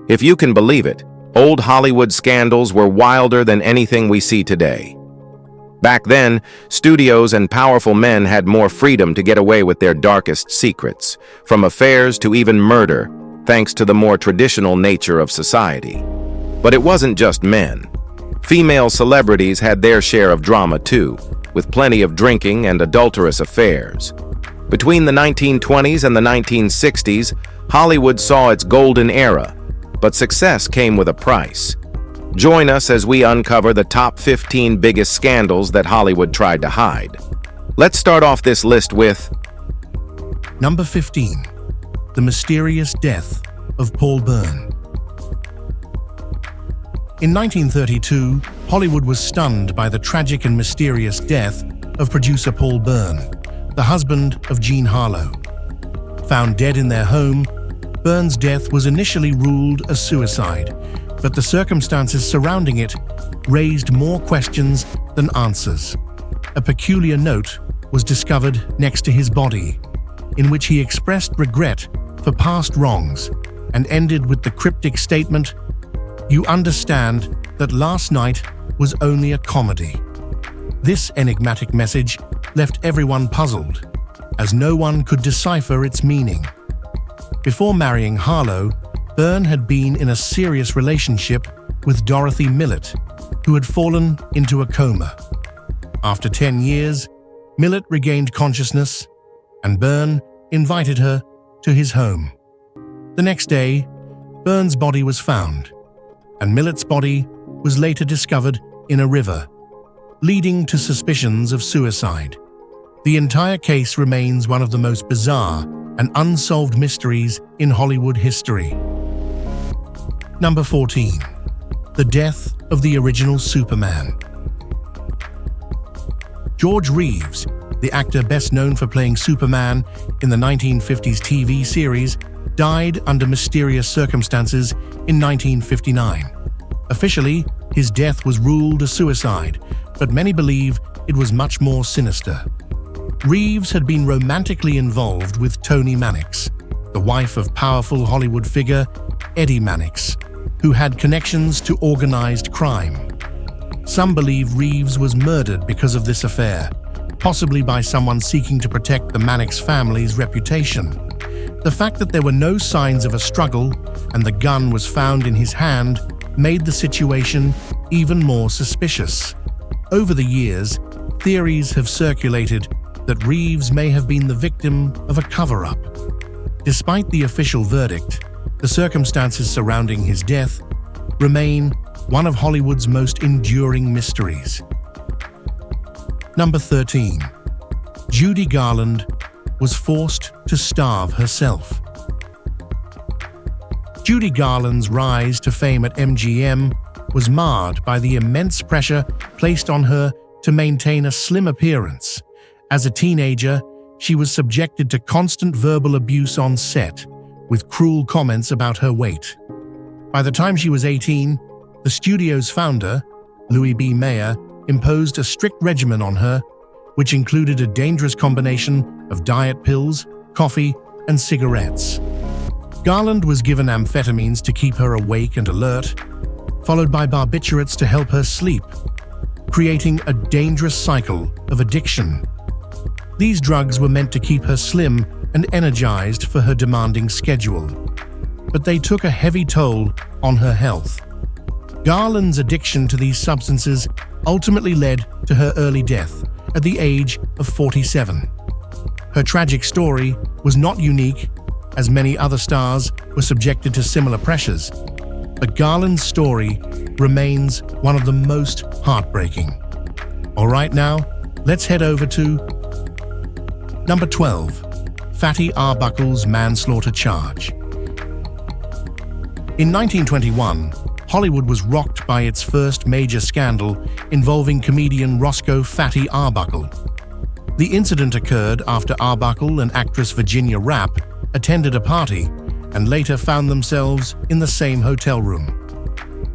If you can believe it, old Hollywood scandals were wilder than anything we see today. Back then, studios and powerful men had more freedom to get away with their darkest secrets, from affairs to even murder, thanks to the more traditional nature of society. But it wasn't just men. Female celebrities had their share of drama too, with plenty of drinking and adulterous affairs. Between the 1920s and the 1960s, Hollywood saw its golden era, but success came with a price. Join us as we uncover the top 15 biggest scandals that Hollywood tried to hide. Let's start off this list with Number 15. The mysterious death of Paul Byrne. In 1932, Hollywood was stunned by the tragic and mysterious death of producer Paul Byrne, the husband of Jean Harlow. Found dead in their home, Byrne's death was initially ruled a suicide, but the circumstances surrounding it raised more questions than answers. A peculiar note was discovered next to his body, in which he expressed regret for past wrongs and ended with the cryptic statement, "You understand that last night was only a comedy." This enigmatic message left everyone puzzled, as no one could decipher its meaning. Before marrying Harlow, Byrne had been in a serious relationship with Dorothy Millett, who had fallen into a coma. After 10 years, Millett regained consciousness, and Byrne invited her to his home. The next day, Byrne's body was found, and Millett's body was later discovered in a river, leading to suspicions of suicide. The entire case remains one of the most bizarre and unsolved mysteries in Hollywood history. Number 14. The death of the original Superman. George Reeves, the actor best known for playing Superman in the 1950s TV series, died under mysterious circumstances in 1959. Officially, his death was ruled a suicide, but many believe it was much more sinister. Reeves had been romantically involved with Toni Mannix, the wife of powerful Hollywood figure Eddie Mannix, who had connections to organized crime. Some believe Reeves was murdered because of this affair, possibly by someone seeking to protect the Mannix family's reputation. The fact that there were no signs of a struggle and the gun was found in his hand made the situation even more suspicious. Over the years, theories have circulated that Reeves may have been the victim of a cover-up. Despite the official verdict, the circumstances surrounding his death remain one of Hollywood's most enduring mysteries. Number 13. Judy Garland was forced to starve herself. Judy Garland's rise to fame at MGM was marred by the immense pressure placed on her to maintain a slim appearance. As a teenager, she was subjected to constant verbal abuse on set, with cruel comments about her weight. By the time she was 18, the studio's founder, Louis B. Mayer, imposed a strict regimen on her, which included a dangerous combination of diet pills, coffee, and cigarettes. Garland was given amphetamines to keep her awake and alert, followed by barbiturates to help her sleep, creating a dangerous cycle of addiction. These drugs were meant to keep her slim and energized for her demanding schedule, but they took a heavy toll on her health. Garland's addiction to these substances ultimately led to her early death at the age of 47. Her tragic story was not unique, as many other stars were subjected to similar pressures, but Garland's story remains one of the most heartbreaking. All right, now, let's head over to Number 12. Fatty Arbuckle's manslaughter charge. In 1921, Hollywood was rocked by its first major scandal involving comedian Roscoe Fatty Arbuckle. The incident occurred after Arbuckle and actress Virginia Rappe attended a party and later found themselves in the same hotel room.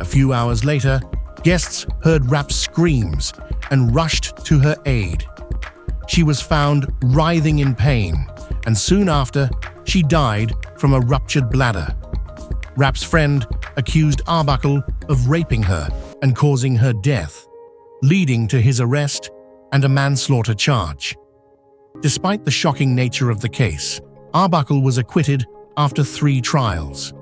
A few hours later, guests heard Rappe's screams and rushed to her aid. She was found writhing in pain, and soon after, she died from a ruptured bladder. Rapp's friend accused Arbuckle of raping her and causing her death, leading to his arrest and a manslaughter charge. Despite the shocking nature of the case, Arbuckle was acquitted after 3 trials.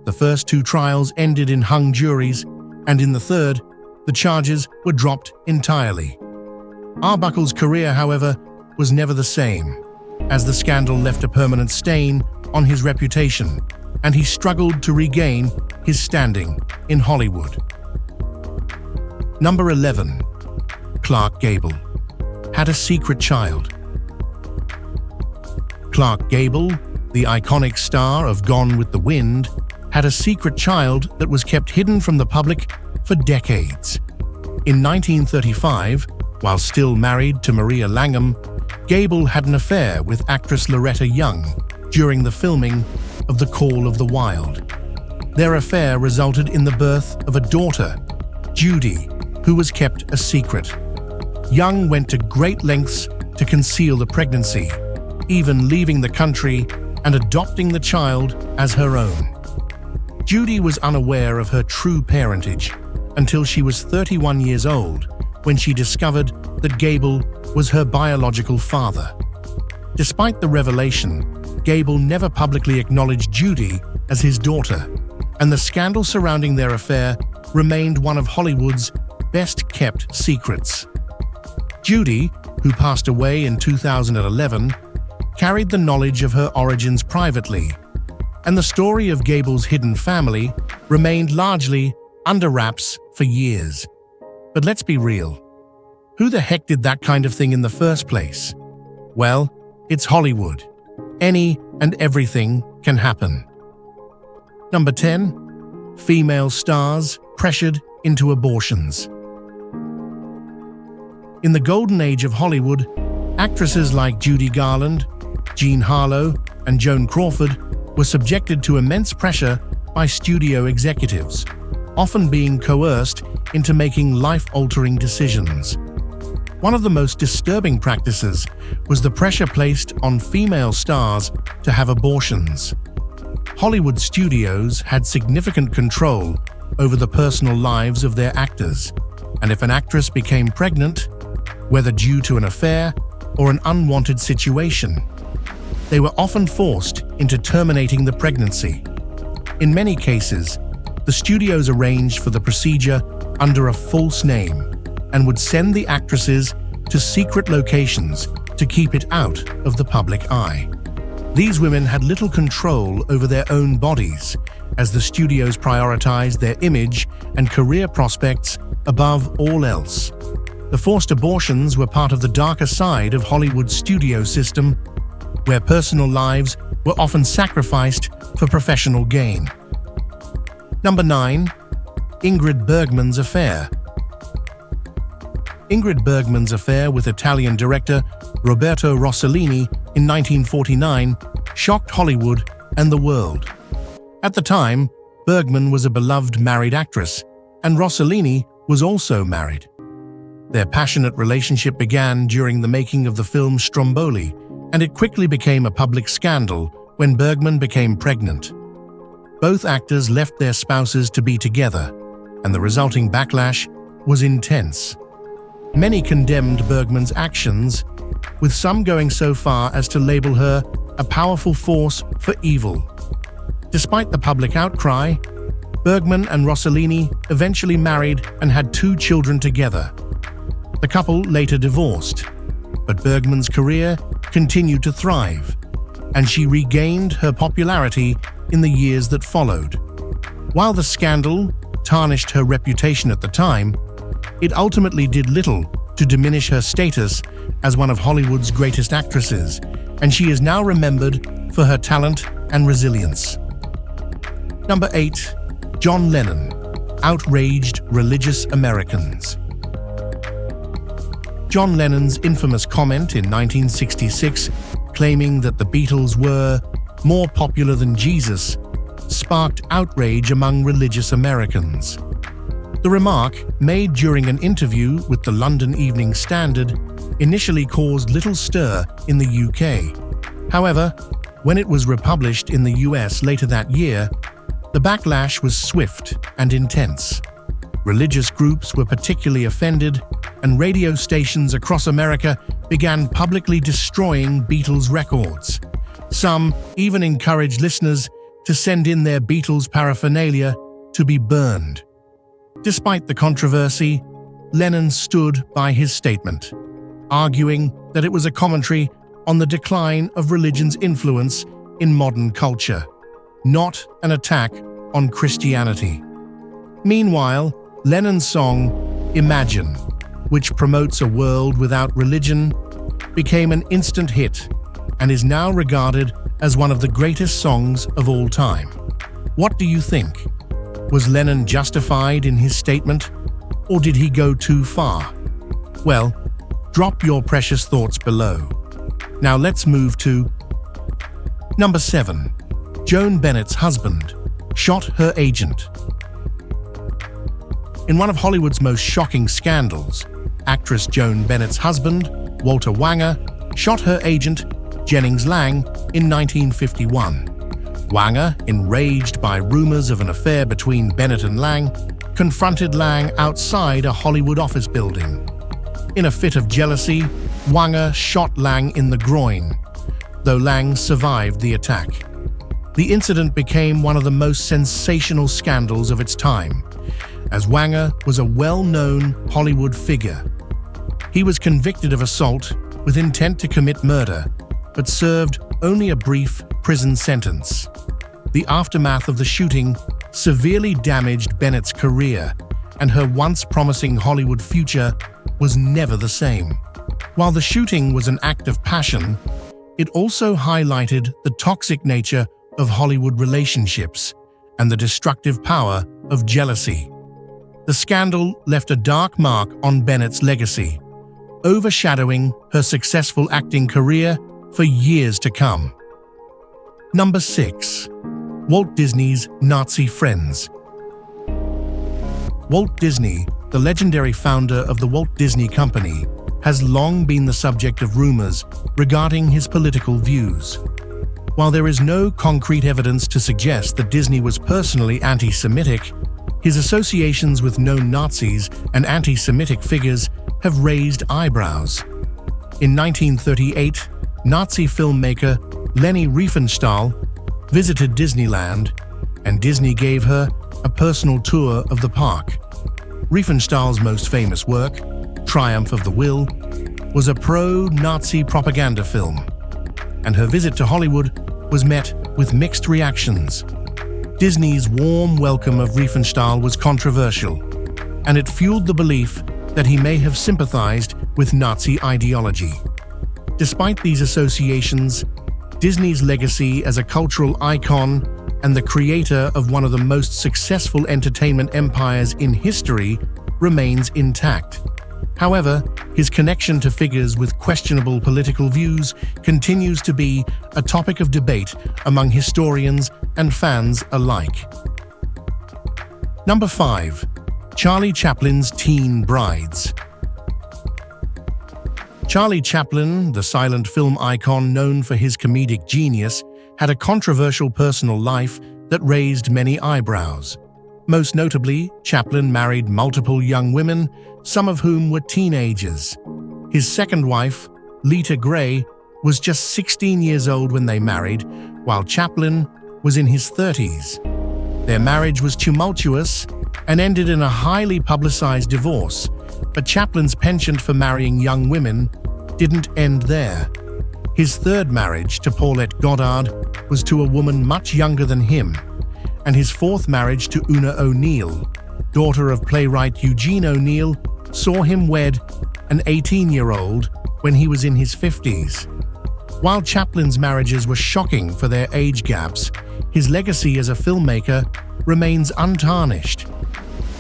The first 2 trials ended in hung juries, and in the third, the charges were dropped entirely. Arbuckle's career, however, was never the same, as the scandal left a permanent stain on his reputation, and he struggled to regain his standing in Hollywood. Number 11. Clark Gable had a secret child. Clark Gable, the iconic star of Gone with the Wind, had a secret child that was kept hidden from the public for decades. In 1935, while still married to Maria Langham, Gable had an affair with actress Loretta Young during the filming of The Call of the Wild. Their affair resulted in the birth of a daughter, Judy, who was kept a secret. Young went to great lengths to conceal the pregnancy, even leaving the country and adopting the child as her own. Judy was unaware of her true parentage until she was 31 years old, when she discovered that Gable was her biological father. Despite the revelation, Gable never publicly acknowledged Judy as his daughter, and the scandal surrounding their affair remained one of Hollywood's best-kept secrets. Judy, who passed away in 2011, carried the knowledge of her origins privately, and the story of Gable's hidden family remained largely under wraps for years. But let's be real. Who the heck did that kind of thing in the first place? Well, it's Hollywood. Any and everything can happen. Number 10. Female stars pressured into abortions. In the golden age of Hollywood, actresses like Judy Garland, Jean Harlow, and Joan Crawford were subjected to immense pressure by studio executives, often being coerced into making life-altering decisions. One of the most disturbing practices was the pressure placed on female stars to have abortions. Hollywood studios had significant control over the personal lives of their actors, and if an actress became pregnant, whether due to an affair or an unwanted situation, they were often forced into terminating the pregnancy. In many cases, the studios arranged for the procedure under a false name and would send the actresses to secret locations to keep it out of the public eye. These women had little control over their own bodies, as the studios prioritized their image and career prospects above all else. The forced abortions were part of the darker side of Hollywood's studio system, where personal lives were often sacrificed for professional gain. Number 9. Ingrid Bergman's affair. Ingrid Bergman's affair with Italian director Roberto Rossellini in 1949 shocked Hollywood and the world. At the time, Bergman was a beloved married actress, and Rossellini was also married. Their passionate relationship began during the making of the film Stromboli, and it quickly became a public scandal when Bergman became pregnant. Both actors left their spouses to be together, and the resulting backlash was intense. Many condemned Bergman's actions, with some going so far as to label her a powerful force for evil. Despite the public outcry, Bergman and Rossellini eventually married and had 2 children together. The couple later divorced, but Bergman's career continued to thrive, and she regained her popularity in the years that followed. While the scandal tarnished her reputation at the time, it ultimately did little to diminish her status as one of Hollywood's greatest actresses, and she is now remembered for her talent and resilience. Number 8. John Lennon, outraged religious Americans. John Lennon's infamous comment in 1966, claiming that the Beatles were more popular than Jesus, sparked outrage among religious Americans. The remark, made during an interview with the London Evening Standard, initially caused little stir in the UK. However, when it was republished in the US later that year, The backlash was swift and intense. Religious groups were particularly offended, and radio stations across America began publicly destroying Beatles records. Some even encouraged listeners to send in their Beatles paraphernalia to be burned. Despite the controversy, Lennon stood by his statement, arguing that it was a commentary on the decline of religion's influence in modern culture, not an attack on Christianity. Meanwhile, Lennon's song, Imagine, which promotes a world without religion, became an instant hit and is now regarded as one of the greatest songs of all time. What do you think? Was Lennon justified in his statement, or did he go too far? Well, drop your precious thoughts below. Now let's move to number 7. Joan Bennett's husband shot her agent. In one of Hollywood's most shocking scandals, actress Joan Bennett's husband, Walter Wanger, shot her agent, Jennings Lang, in 1951. Wanger, enraged by rumors of an affair between Bennett and Lang, confronted Lang outside a Hollywood office building. In a fit of jealousy, Wanger shot Lang in the groin, though Lang survived the attack. The incident became one of the most sensational scandals of its time, as Wanger was a well-known Hollywood figure. He was convicted of assault with intent to commit murder, but served only a brief prison sentence. The aftermath of the shooting severely damaged Bennett's career, and her once promising Hollywood future was never the same. While the shooting was an act of passion, it also highlighted the toxic nature of Hollywood relationships and the destructive power of jealousy. The scandal left a dark mark on Bennett's legacy, overshadowing her successful acting career for years to come. Number 6. Walt Disney's Nazi friends. Walt Disney, the legendary founder of the Walt Disney Company, has long been the subject of rumors regarding his political views. While there is no concrete evidence to suggest that Disney was personally anti-Semitic, his associations with known Nazis and anti-Semitic figures have raised eyebrows. In 1938, Nazi filmmaker Leni Riefenstahl visited Disneyland, and Disney gave her a personal tour of the park. Riefenstahl's most famous work, Triumph of the Will, was a pro-Nazi propaganda film, and her visit to Hollywood was met with mixed reactions. Disney's warm welcome of Riefenstahl was controversial, and it fueled the belief that he may have sympathized with Nazi ideology. Despite these associations, Disney's legacy as a cultural icon and the creator of one of the most successful entertainment empires in history remains intact. However, his connection to figures with questionable political views continues to be a topic of debate among historians and fans alike. Number 5. Charlie Chaplin's Teen Brides. Charlie Chaplin, the silent film icon known for his comedic genius, had a controversial personal life that raised many eyebrows. Most notably, Chaplin married multiple young women, some of whom were teenagers. His second wife, Lita Gray, was just 16 years old when they married, while Chaplin was in his 30s. Their marriage was tumultuous and ended in a highly publicized divorce, but Chaplin's penchant for marrying young women didn't end there. His third marriage to Paulette Goddard was to a woman much younger than him, and his fourth marriage to Una O'Neill, daughter of playwright Eugene O'Neill, saw him wed an 18-year-old when he was in his 50s. While Chaplin's marriages were shocking for their age gaps, his legacy as a filmmaker remains untarnished.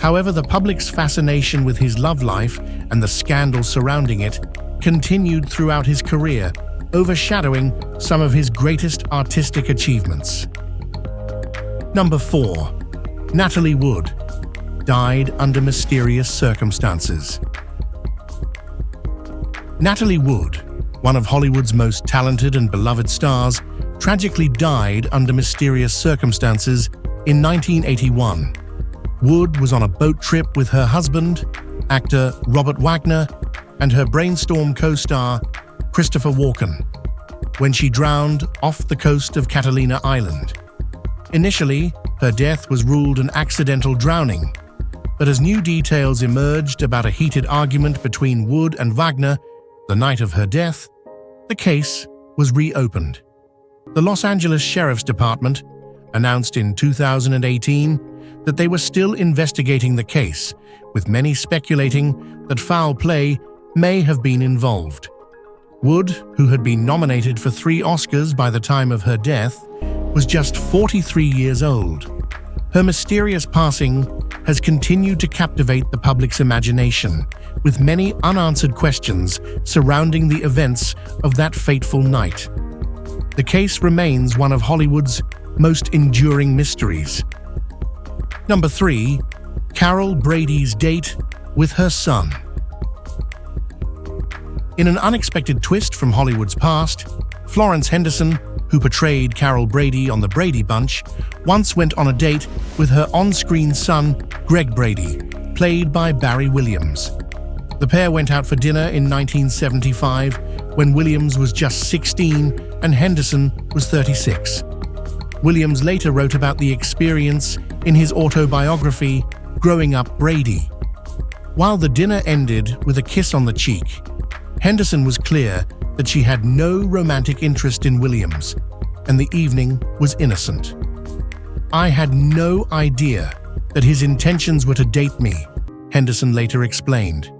However, the public's fascination with his love life and the scandal surrounding it continued throughout his career, overshadowing some of his greatest artistic achievements. Number 4. Natalie Wood died under mysterious circumstances. Natalie Wood, one of Hollywood's most talented and beloved stars, tragically died under mysterious circumstances In 1981, Wood was on a boat trip with her husband, actor Robert Wagner, and her Brainstorm co-star, Christopher Walken, when she drowned off the coast of Catalina Island. Initially, her death was ruled an accidental drowning, but as new details emerged about a heated argument between Wood and Wagner the night of her death, the case was reopened. The Los Angeles Sheriff's Department announced in 2018 that they were still investigating the case, with many speculating that foul play may have been involved. Wood, who had been nominated for 3 Oscars by the time of her death, was just 43 years old. Her mysterious passing has continued to captivate the public's imagination, with many unanswered questions surrounding the events of that fateful night. The case remains one of Hollywood's most enduring mysteries. Number 3. Carol Brady's date with her son. In an unexpected twist from Hollywood's past, Florence Henderson, who portrayed Carol Brady on The Brady Bunch, once went on a date with her on-screen son, Greg Brady, played by Barry Williams. The pair went out for dinner in 1975, when Williams was just 16 and Henderson was 36. Williams later wrote about the experience in his autobiography, Growing Up Brady. While the dinner ended with a kiss on the cheek, Henderson was clear that she had no romantic interest in Williams, and the evening was innocent. "I had no idea that his intentions were to date me," Henderson later explained.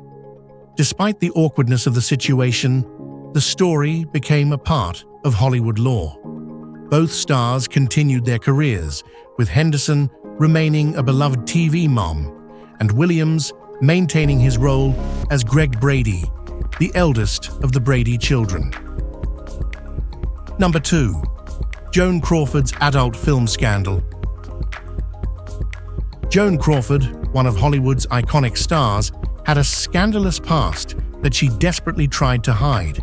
Despite the awkwardness of the situation, the story became a part of Hollywood lore. Both stars continued their careers, with Henderson remaining a beloved TV mom, and Williams maintaining his role as Greg Brady, the eldest of the Brady children. Number 2. Joan Crawford's adult film scandal. Joan Crawford, one of Hollywood's iconic stars, had a scandalous past that she desperately tried to hide.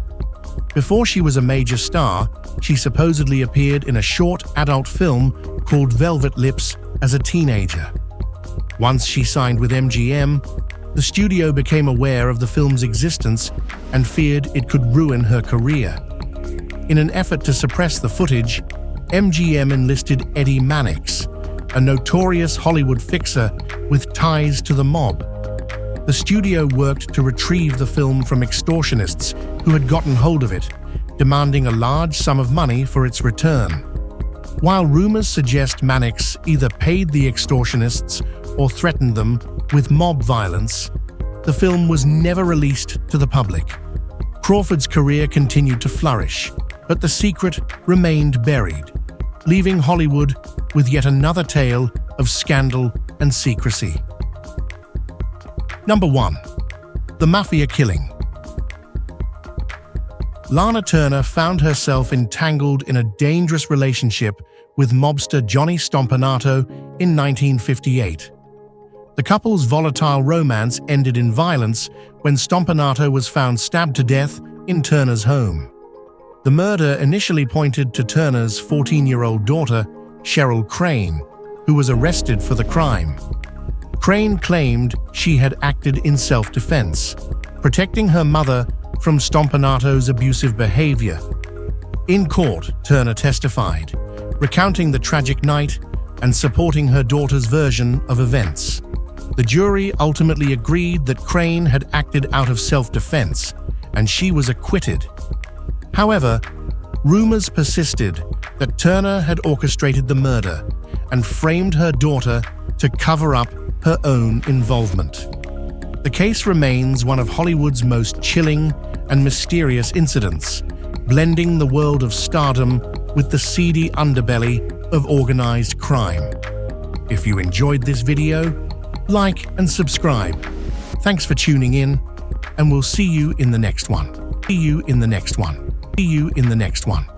Before she was a major star, she supposedly appeared in a short adult film called Velvet Lips as a teenager. Once she signed with MGM, the studio became aware of the film's existence and feared it could ruin her career. In an effort to suppress the footage, MGM enlisted Eddie Mannix, a notorious Hollywood fixer with ties to the mob. The studio worked to retrieve the film from extortionists who had gotten hold of it, demanding a large sum of money for its return. While rumors suggest Mannix either paid the extortionists or threatened them with mob violence, the film was never released to the public. Crawford's career continued to flourish, but the secret remained buried, leaving Hollywood with yet another tale of scandal and secrecy. Number 1. The Mafia Killing. Lana Turner found herself entangled in a dangerous relationship with mobster Johnny Stompanato in 1958. The couple's volatile romance ended in violence when Stompanato was found stabbed to death in Turner's home. The murder initially pointed to Turner's 14-year-old daughter, Cheryl Crane, who was arrested for the crime. Crane claimed she had acted in self-defense, protecting her mother from Stompanato's abusive behavior. In court, Turner testified, recounting the tragic night and supporting her daughter's version of events. The jury ultimately agreed that Crane had acted out of self-defense, and she was acquitted. However, rumors persisted that Turner had orchestrated the murder and framed her daughter to cover up her own involvement. The case remains one of Hollywood's most chilling and mysterious incidents, blending the world of stardom with the seedy underbelly of organized crime. If you enjoyed this video, like and subscribe. Thanks for tuning in, and we'll see you in the next one. See you in the next one.